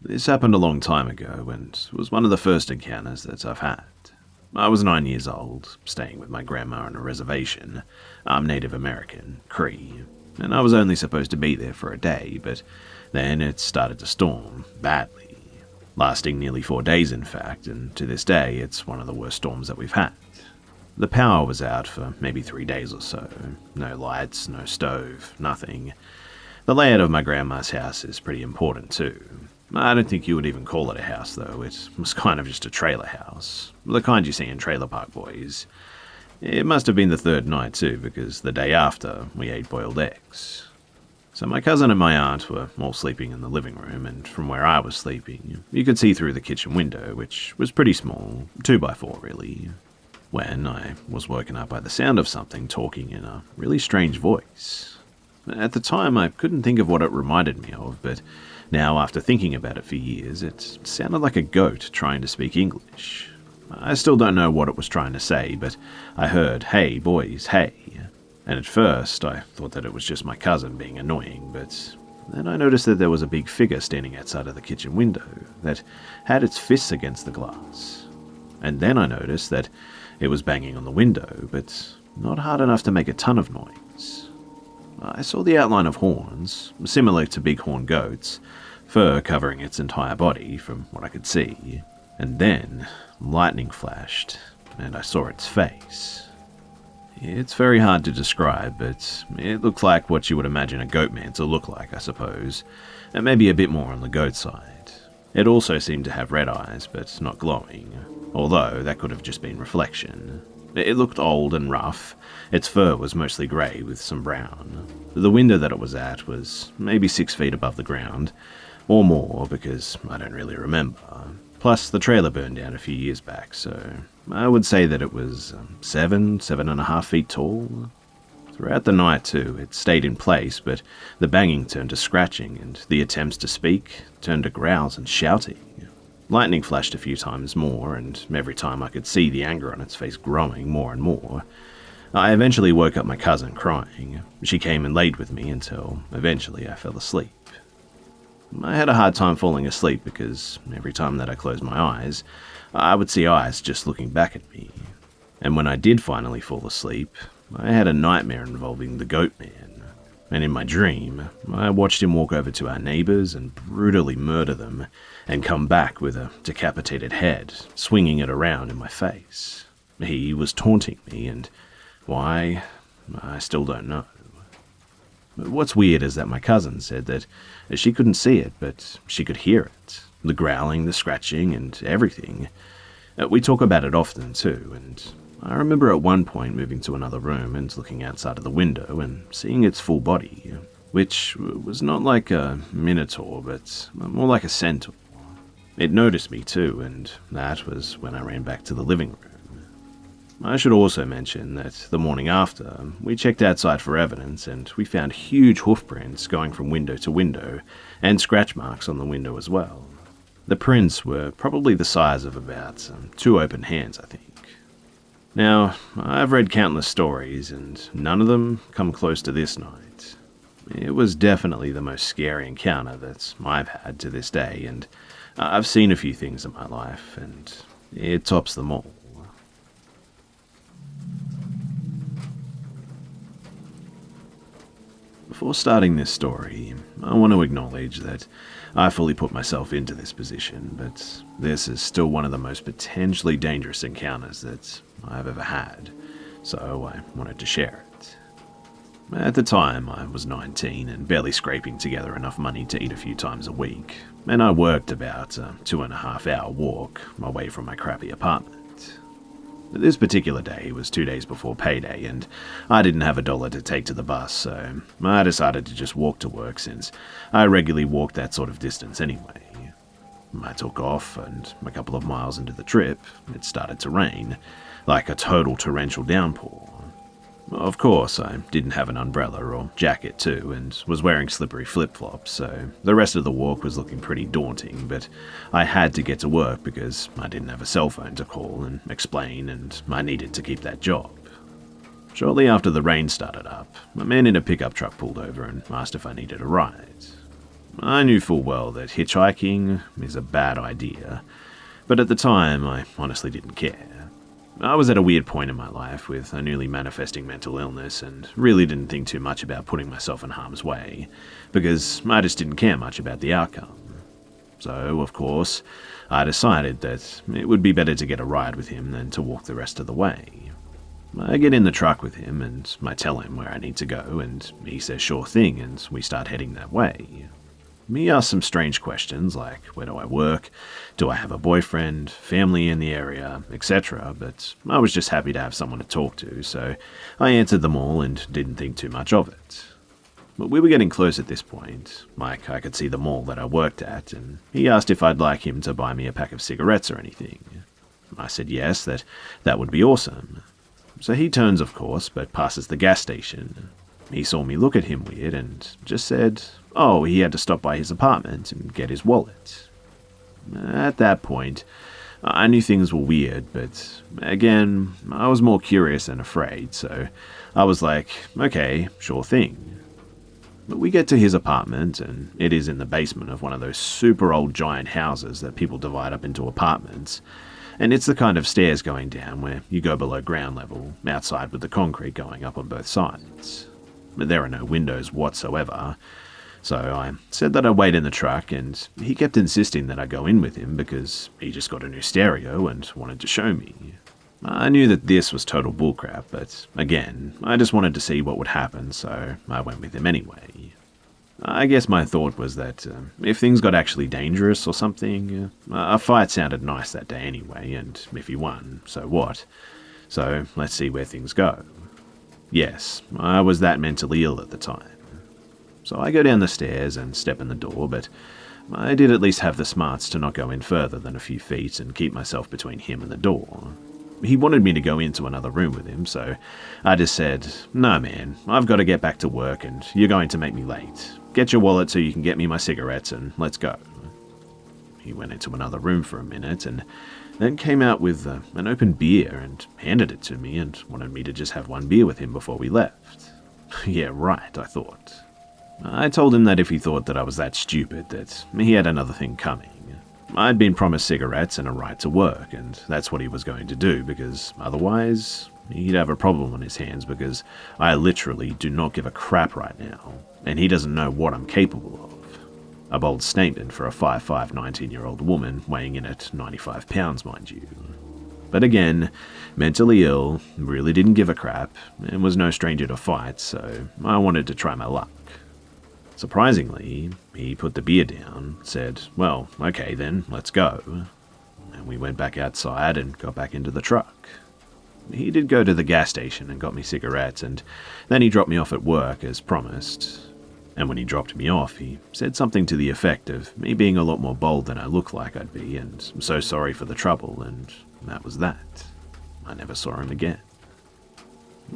This happened a long time ago and was one of the first encounters that I've had. I was 9 years old, staying with my grandma on a reservation. I'm Native American, Cree, and I was only supposed to be there for a day, but then it started to storm, badly, lasting nearly 4 days in fact, and to this day it's one of the worst storms that we've had. The power was out for maybe 3 days or so. No lights, no stove, nothing. The layout of my grandma's house is pretty important too. I don't think you would even call it a house though, it was kind of just a trailer house. The kind you see in Trailer Park Boys. It must have been the third night too, because the day after, we ate boiled eggs. So my cousin and my aunt were all sleeping in the living room, and from where I was sleeping, you could see through the kitchen window, which was pretty small, 2x4 really, when I was woken up by the sound of something talking in a really strange voice. At the time, I couldn't think of what it reminded me of, but now, after thinking about it for years, it sounded like a goat trying to speak English. I still don't know what it was trying to say, but I heard, "Hey, boys, hey." And at first, I thought that it was just my cousin being annoying, but then I noticed that there was a big figure standing outside of the kitchen window that had its fists against the glass. And then I noticed that it was banging on the window, but not hard enough to make a ton of noise. I saw the outline of horns, similar to bighorn goats, fur covering its entire body from what I could see, and then lightning flashed, and I saw its face. It's very hard to describe, but it looked like what you would imagine a goat man to look like, I suppose, and maybe a bit more on the goat side. It also seemed to have red eyes, but not glowing, although that could have just been reflection. It looked old and rough. Its fur was mostly grey with some brown. The window that it was at was maybe 6 feet above the ground, or more because I don't really remember. Plus, the trailer burned down a few years back, so I would say that it was 7.5 feet tall. Throughout the night too, it stayed in place, but the banging turned to scratching, and the attempts to speak turned to growls and shouting. Lightning flashed a few times more, and every time I could see the anger on its face growing more and more. I eventually woke up my cousin crying. She came and laid with me until eventually I fell asleep. I had a hard time falling asleep because every time that I closed my eyes, I would see eyes just looking back at me. And when I did finally fall asleep, I had a nightmare involving the goat man. And in my dream, I watched him walk over to our neighbors and brutally murder them, and come back with a decapitated head, swinging it around in my face. He was taunting me, and why, I still don't know. What's weird is that my cousin said that she couldn't see it, but she could hear it. The growling, the scratching, and everything. We talk about it often too, and I remember at one point moving to another room and looking outside of the window and seeing its full body, which was not like a minotaur, but more like a centaur. It noticed me too, and that was when I ran back to the living room. I should also mention that the morning after, we checked outside for evidence, and we found huge hoof prints going from window to window, and scratch marks on the window as well. The prints were probably the size of about 2 open hands, I think. Now, I've read countless stories, and none of them come close to this night. It was definitely the most scary encounter that I've had to this day, and I've seen a few things in my life, and it tops them all. Before starting this story, I want to acknowledge that I fully put myself into this position, but this is still one of the most potentially dangerous encounters that I've ever had, so I wanted to share it. At the time, I was 19 and barely scraping together enough money to eat a few times a week, and I worked about a 2.5-hour walk away from my crappy apartment. This particular day was 2 days before payday, and I didn't have $1 to take to the bus, so I decided to just walk to work since I regularly walked that sort of distance anyway. I took off, and a couple of miles into the trip, it started to rain, like a total torrential downpour. Of course, I didn't have an umbrella or jacket too, and was wearing slippery flip-flops, so the rest of the walk was looking pretty daunting, but I had to get to work because I didn't have a cell phone to call and explain, and I needed to keep that job. Shortly after the rain started up, a man in a pickup truck pulled over and asked if I needed a ride. I knew full well that hitchhiking is a bad idea, but at the time I honestly didn't care. I was at a weird point in my life with a newly manifesting mental illness and really didn't think too much about putting myself in harm's way, because I just didn't care much about the outcome. So, of course, I decided that it would be better to get a ride with him than to walk the rest of the way. I get in the truck with him and I tell him where I need to go, and he says sure thing, and we start heading that way. He asks some strange questions like where do I work, do I have a boyfriend, family in the area, etc., but I was just happy to have someone to talk to, so I answered them all and didn't think too much of it. But we were getting close at this point. I could see the mall that I worked at, and he asked if I'd like him to buy me a pack of cigarettes or anything. I said yes, that would be awesome. So he turns, of course, but passes the gas station. He saw me look at him weird and just said, oh, he had to stop by his apartment and get his wallet. At that point, I knew things were weird, but again, I was more curious than afraid, so I was like, okay, sure thing. But we get to his apartment, and it is in the basement of one of those super old giant houses that people divide up into apartments, and it's the kind of stairs going down where you go below ground level, outside with the concrete going up on both sides. But there are no windows whatsoever, so I said that I'd wait in the truck, and he kept insisting that I go in with him because he just got a new stereo and wanted to show me. I knew that this was total bullcrap, but again, I just wanted to see what would happen, so I went with him anyway. I guess my thought was that if things got actually dangerous or something, a fight sounded nice that day anyway, and if he won, so what? So let's see where things go. Yes, I was that mentally ill at the time. So I go down the stairs and step in the door, but I did at least have the smarts to not go in further than a few feet and keep myself between him and the door. He wanted me to go into another room with him, so I just said, no man, I've got to get back to work and you're going to make me late. Get your wallet so you can get me my cigarettes and let's go. He went into another room for a minute and then came out with an open beer and handed it to me and wanted me to just have one beer with him before we left. Yeah, right, I thought. I told him that if he thought that I was that stupid, that he had another thing coming. I'd been promised cigarettes and a ride to work, and that's what he was going to do, because otherwise he'd have a problem on his hands, because I literally do not give a crap right now, and he doesn't know what I'm capable of. A bold statement for a 5'5", 19-year-old woman weighing in at 95 pounds, mind you. But again, mentally ill, really didn't give a crap, and was no stranger to fights, so I wanted to try my luck. Surprisingly, he put the beer down, said, well, okay then, let's go. And we went back outside and got back into the truck. He did go to the gas station and got me cigarettes, and then he dropped me off at work as promised. And when he dropped me off, he said something to the effect of me being a lot more bold than I look like I'd be, and I'm so sorry for the trouble, and that was that. I never saw him again.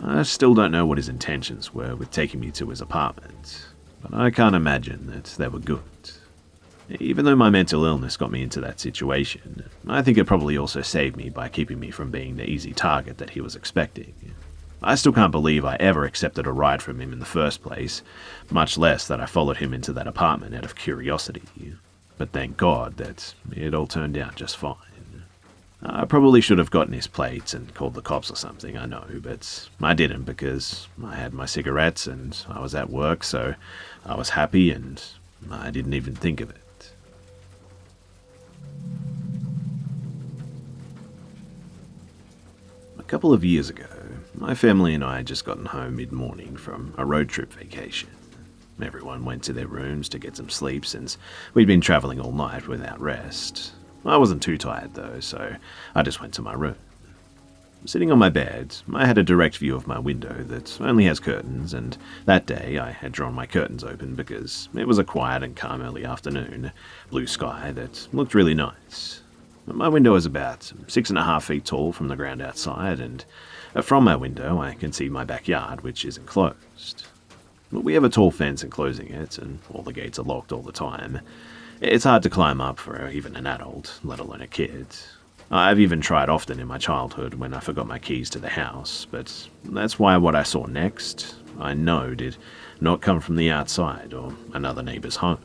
I still don't know what his intentions were with taking me to his apartment, but I can't imagine that they were good. Even though my mental illness got me into that situation, I think it probably also saved me by keeping me from being the easy target that he was expecting. I still can't believe I ever accepted a ride from him in the first place, much less that I followed him into that apartment out of curiosity. But thank God that it all turned out just fine. I probably should have gotten his plates and called the cops or something, I know, but I didn't because I had my cigarettes and I was at work, so I was happy and I didn't even think of it. A couple of years ago, my family and I had just gotten home mid-morning from a road trip vacation. Everyone went to their rooms to get some sleep since we'd been travelling all night without rest. I wasn't too tired though, so I just went to my room. Sitting on my bed, I had a direct view of my window that only has curtains, and that day I had drawn my curtains open because it was a quiet and calm early afternoon, blue sky that looked really nice. My window is about 6.5 feet tall from the ground outside, and from my window I can see my backyard, which is enclosed. We have a tall fence enclosing it, and all the gates are locked all the time. It's hard to climb up for even an adult, let alone a kid. I've even tried often in my childhood when I forgot my keys to the house, but that's why what I saw next, I know, did not come from the outside or another neighbour's home.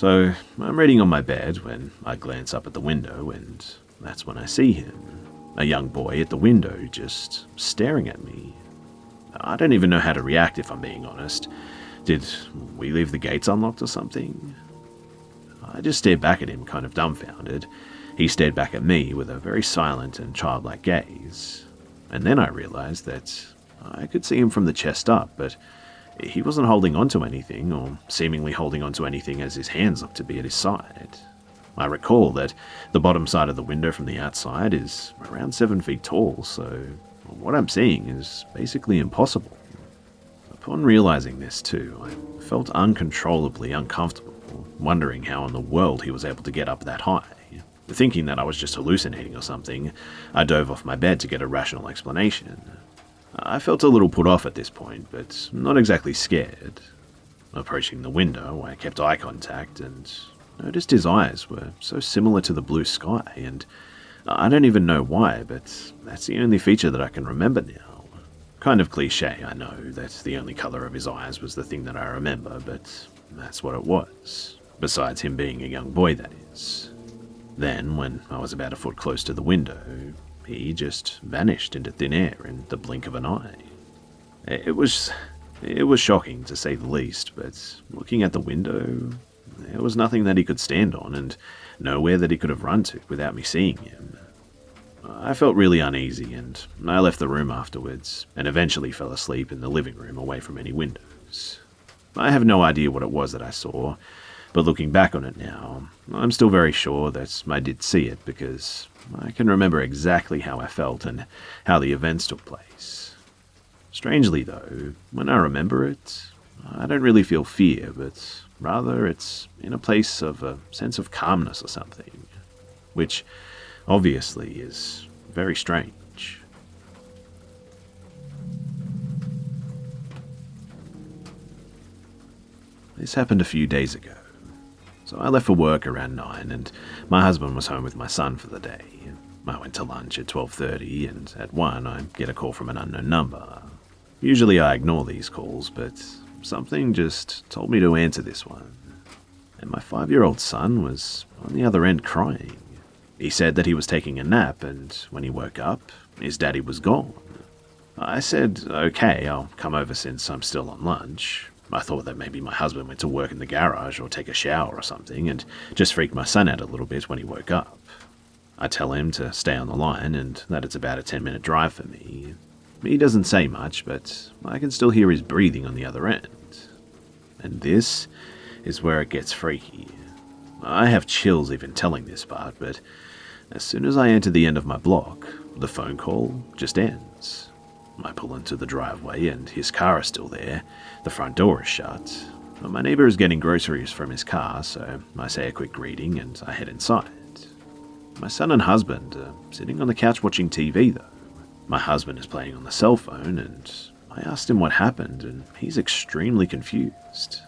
So I'm reading on my bed when I glance up at the window, and that's when I see him, a young boy at the window just staring at me. I don't even know how to react if I'm being honest. Did we leave the gates unlocked or something? I just stared back at him, kind of dumbfounded. He stared back at me with a very silent and childlike gaze. And then I realized that I could see him from the chest up, but he wasn't holding onto anything, or seemingly holding onto anything, as his hands looked to be at his side. I recall that the bottom side of the window from the outside is around 7 feet tall, so what I'm seeing is basically impossible. Upon realizing this too, I felt uncontrollably uncomfortable, wondering how in the world he was able to get up that high. Thinking that I was just hallucinating or something, I dove off my bed to get a rational explanation. I felt a little put off at this point, but not exactly scared. Approaching the window, I kept eye contact and noticed his eyes were so similar to the blue sky, and I don't even know why, but that's the only feature that I can remember now. Kind of cliche, I know, that the only colour of his eyes was the thing that I remember, but that's what it was. Besides him being a young boy, that is. Then, when I was about a foot close to the window, he just vanished into thin air in the blink of an eye. It was shocking, to say the least, but looking at the window, there was nothing that he could stand on, and nowhere that he could have run to without me seeing him. I felt really uneasy, and I left the room afterwards, and eventually fell asleep in the living room away from any windows. I have no idea what it was that I saw, but looking back on it now, I'm still very sure that I did see it, because I can remember exactly how I felt and how the events took place. Strangely though, when I remember it, I don't really feel fear, but rather it's in a place of a sense of calmness or something, which obviously is very strange. This happened a few days ago. So I left for work around 9, and my husband was home with my son for the day. I went to lunch at 12:30, and at 1 I get a call from an unknown number. Usually I ignore these calls, but something just told me to answer this one. And my 5-year-old son was on the other end crying. He said that he was taking a nap, and when he woke up, his daddy was gone. I said, okay, I'll come over since I'm still on lunch. I thought that maybe my husband went to work in the garage or take a shower or something, and just freaked my son out a little bit when he woke up. I tell him to stay on the line and that it's about a 10-minute drive for me. He doesn't say much, but I can still hear his breathing on the other end. And this is where it gets freaky. I have chills even telling this part, but as soon as I enter the end of my block, the phone call just ends. I pull into the driveway and his car is still there. The front door is shut. My neighbour is getting groceries from his car, so I say a quick greeting and I head inside. My son and husband are sitting on the couch watching TV though. My husband is playing on the cell phone, and I asked him what happened, and he's extremely confused.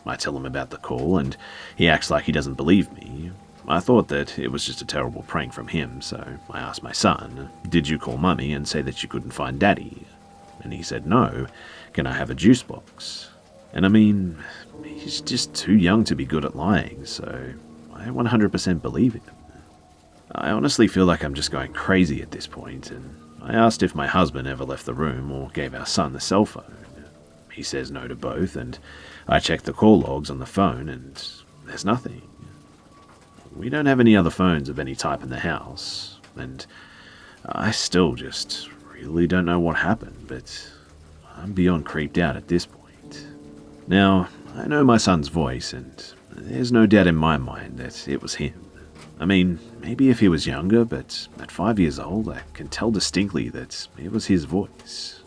I tell him about the call, and he acts like he doesn't believe me. I thought that it was just a terrible prank from him, so I asked my son, "Did you call Mummy and say that you couldn't find Daddy?" And he said, "No, can I have a juice box?" And I mean, he's just too young to be good at lying, so I 100% believe him. I honestly feel like I'm just going crazy at this point, and I asked if my husband ever left the room or gave our son the cell phone. He says no to both, and I check the call logs on the phone, and there's nothing. We don't have any other phones of any type in the house, and I still just really don't know what happened, but I'm beyond creeped out at this point. Now, I know my son's voice, and there's no doubt in my mind that it was him. I mean, maybe if he was younger, but at 5 years old, I can tell distinctly that it was his voice.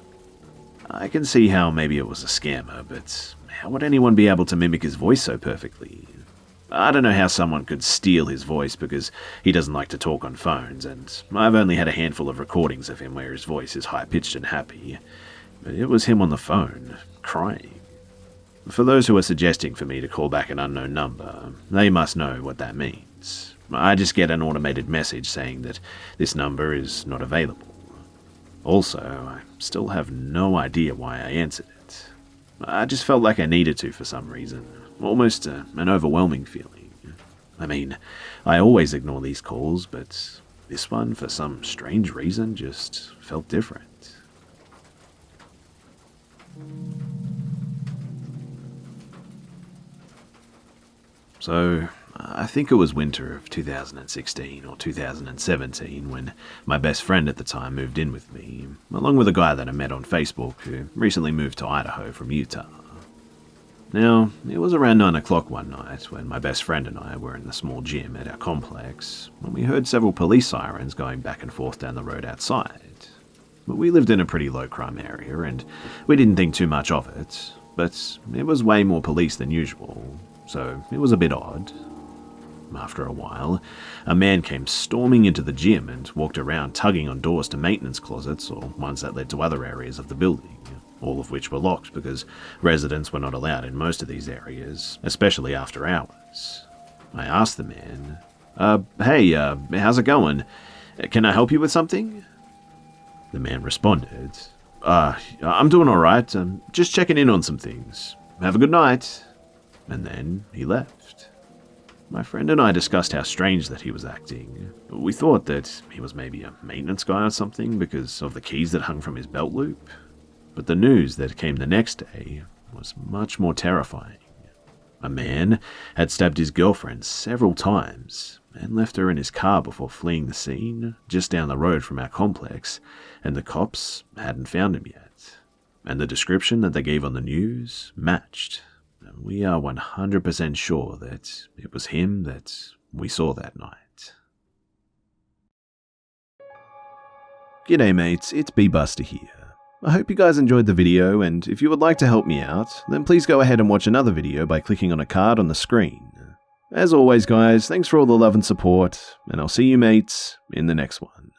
I can see how maybe it was a scammer, but how would anyone be able to mimic his voice so perfectly? I don't know how someone could steal his voice because he doesn't like to talk on phones, and I've only had a handful of recordings of him where his voice is high-pitched and happy, but it was him on the phone, crying. For those who are suggesting for me to call back an unknown number, they must know what that means. I just get an automated message saying that this number is not available. Also, I still have no idea why I answered it. I just felt like I needed to for some reason. almost an overwhelming feeling. I mean, I always ignore these calls, but this one, for some strange reason, just felt different. So, I think it was winter of 2016 or 2017 when my best friend at the time moved in with me, along with a guy that I met on Facebook who recently moved to Idaho from Utah. Now, it was around 9 o'clock one night when my best friend and I were in the small gym at our complex when we heard several police sirens going back and forth down the road outside. But we lived in a pretty low crime area and we didn't think too much of it, but it was way more police than usual, so it was a bit odd. After a while, a man came storming into the gym and walked around tugging on doors to maintenance closets or ones that led to other areas of the building, all of which were locked because residents were not allowed in most of these areas, especially after hours. I asked the man, hey, how's it going? Can I help you with something? The man responded, I'm doing alright, just checking in on some things. Have a good night. And then he left. My friend and I discussed how strange that he was acting. We thought that he was maybe a maintenance guy or something because of the keys that hung from his belt loop. But the news that came the next day was much more terrifying. A man had stabbed his girlfriend several times and left her in his car before fleeing the scene just down the road from our complex, and the cops hadn't found him yet. And the description that they gave on the news matched. We are 100% sure that it was him that we saw that night. G'day mates, it's Busta here. I hope you guys enjoyed the video, and if you would like to help me out, then please go ahead and watch another video by clicking on a card on the screen. As always guys, thanks for all the love and support, and I'll see you mates in the next one.